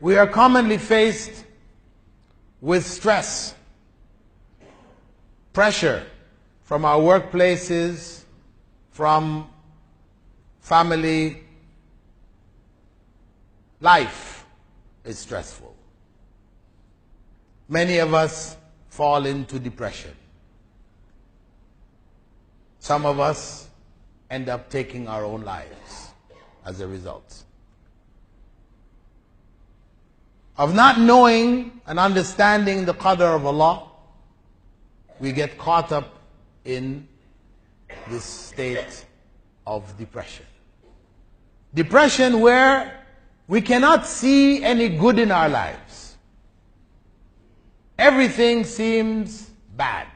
We are commonly faced with stress, pressure from our workplaces, from family. Life is stressful. Many of us fall into depression. Some of us end up taking our own lives as a result of not knowing and understanding the qadr of Allah. We get caught up in this state of depression. Depression where we cannot see any good in our lives. Everything seems bad.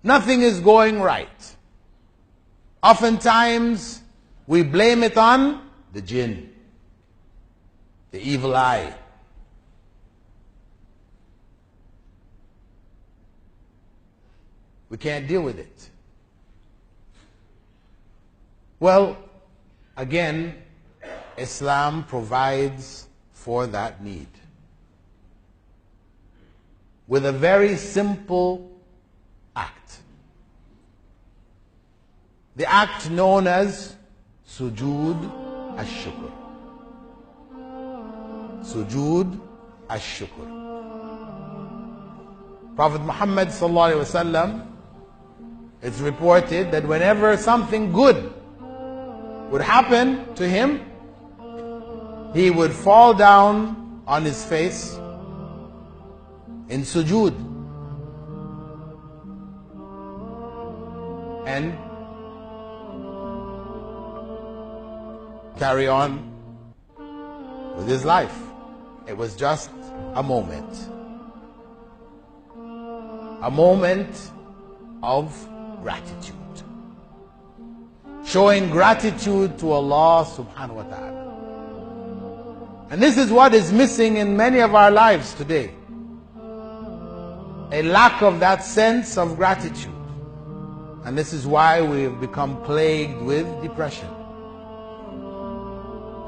Nothing is going right. Oftentimes, we blame it on the jinn, the evil eye. We can't deal with it. Well, again, Islam provides for that need with a very simple act. The act known as sujood ash-shukr. Sujood ash-shukr. Prophet Muhammad sallallahu alaihi wasallam, it's reported that whenever something good would happen to him, he would fall down on his face in sujood and carry on with his life. It was just a moment. A moment of gratitude. Showing gratitude to Allah subhanahu wa ta'ala. And this is what is missing in many of our lives today. A lack of that sense of gratitude. And this is why we have become plagued with depression.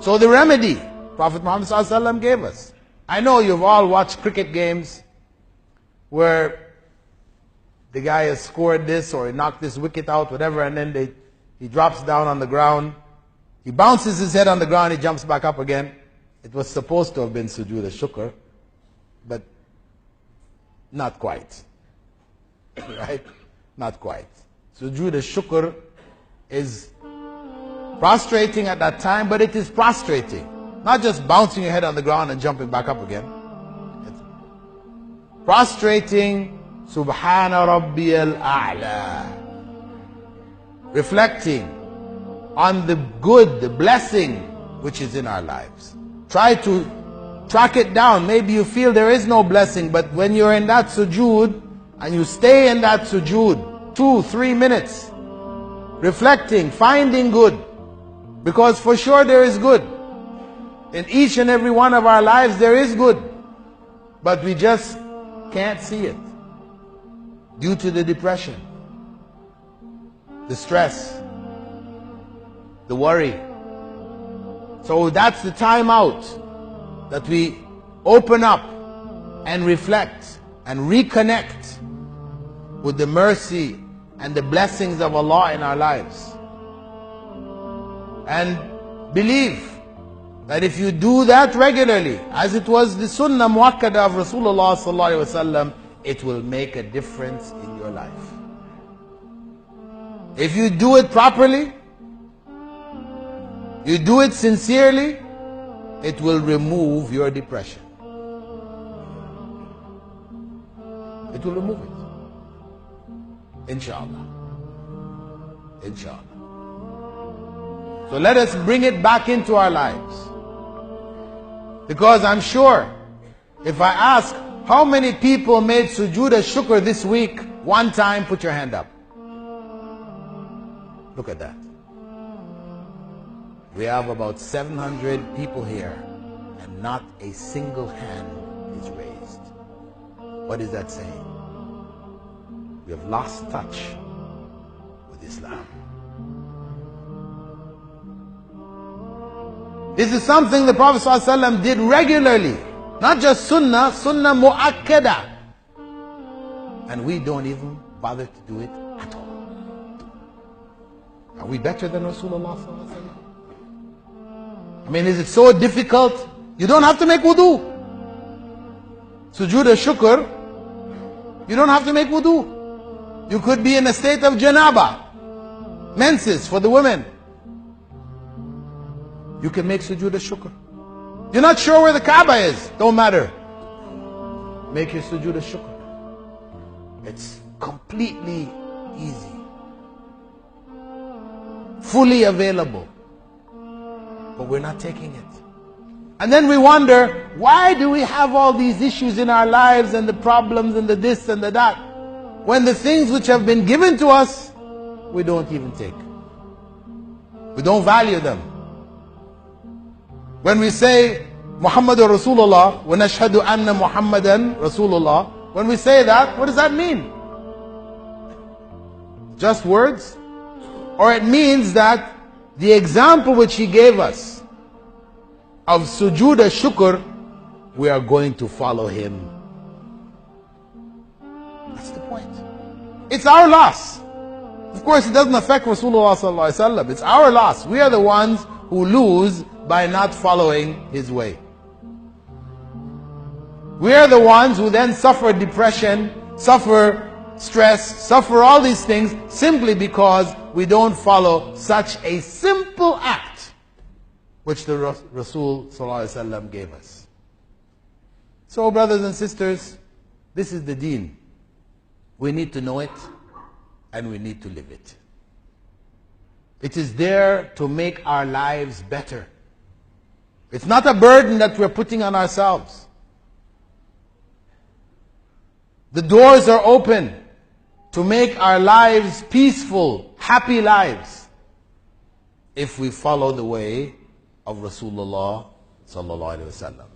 So the remedy Prophet Muhammad ﷺ gave us. I know you've all watched cricket games where the guy has scored this or he knocked this wicket out, whatever, and then he drops down on the ground. He bounces his head on the ground, he jumps back up again. It was supposed to have been sujood al-shukr, but not quite. Right? Not quite. Sujood al-shukr is prostrating at that time, but it is prostrating. Not just bouncing your head on the ground and jumping back up again. It's prostrating, Subhana Rabbiyal A'la. Reflecting on the good, the blessing which is in our lives. Try to track it down. Maybe you feel there is no blessing, but when you're in that sujood and you stay in that sujood 2-3 minutes, reflecting, finding good, because for sure there is good. In each and every one of our lives there is good, but we just can't see it due to the depression, the stress, the worry. So that's the time out that we open up and reflect and reconnect with the mercy and the blessings of Allah in our lives. And believe that if you do that regularly, as it was the sunnah muakkada of Rasulullah sallallahu alaihi wasallam, it will make a difference in your life. If you do it properly, you do it sincerely, it will remove your depression. It will remove it. Inshallah. Inshallah. So let us bring it back into our lives. Because I'm sure, if I ask, how many people made sujood al-shukr this week? One time, put your hand up. Look at that. We have about 700 people here, and not a single hand is raised. What is that saying? We have lost touch with Islam. This is something the Prophet ﷺ did regularly. Not just sunnah, sunnah mu'akkada. And we don't even bother to do it at all. Are we better than Rasulullah sallallahu alaihi wasallam? I mean, is it so difficult? You don't have to make wudu. Sujood al-shukr, you don't have to make wudu. You could be in a state of janaba, menses for the women. You can make sujood al-shukr. You're not sure where the Kaaba is, don't matter. Make your sujood al-shukr. It's completely easy, fully available, but we're not taking it. And then we wonder, why do we have all these issues in our lives and the problems and the this and the that, when the things which have been given to us, we don't even take. We don't value them. When we say Muhammadur Rasulullah, wa nashhadu anna Muhammadan Rasulullah, when we say that, what does that mean? Just words? Or it means that the example which he gave us of sujood al-shukr, we are going to follow him. That's the point. It's our loss. Of course, it doesn't affect Rasulullah sallallahu alaihi wasallam. It's our loss. We are the ones who lose by not following his way. We are the ones who then suffer depression, suffer stress, suffer all these things simply because we don't follow such a simple act which the Rasul sallallahu alaihi wasallam gave us. So brothers and sisters, this is the deen. We need to know it and we need to live it. It is there to make our lives better. It's not a burden that we're putting on ourselves. The doors are open to make our lives peaceful, happy lives, if we follow the way of Rasulullah sallallahu alaihi wasallam.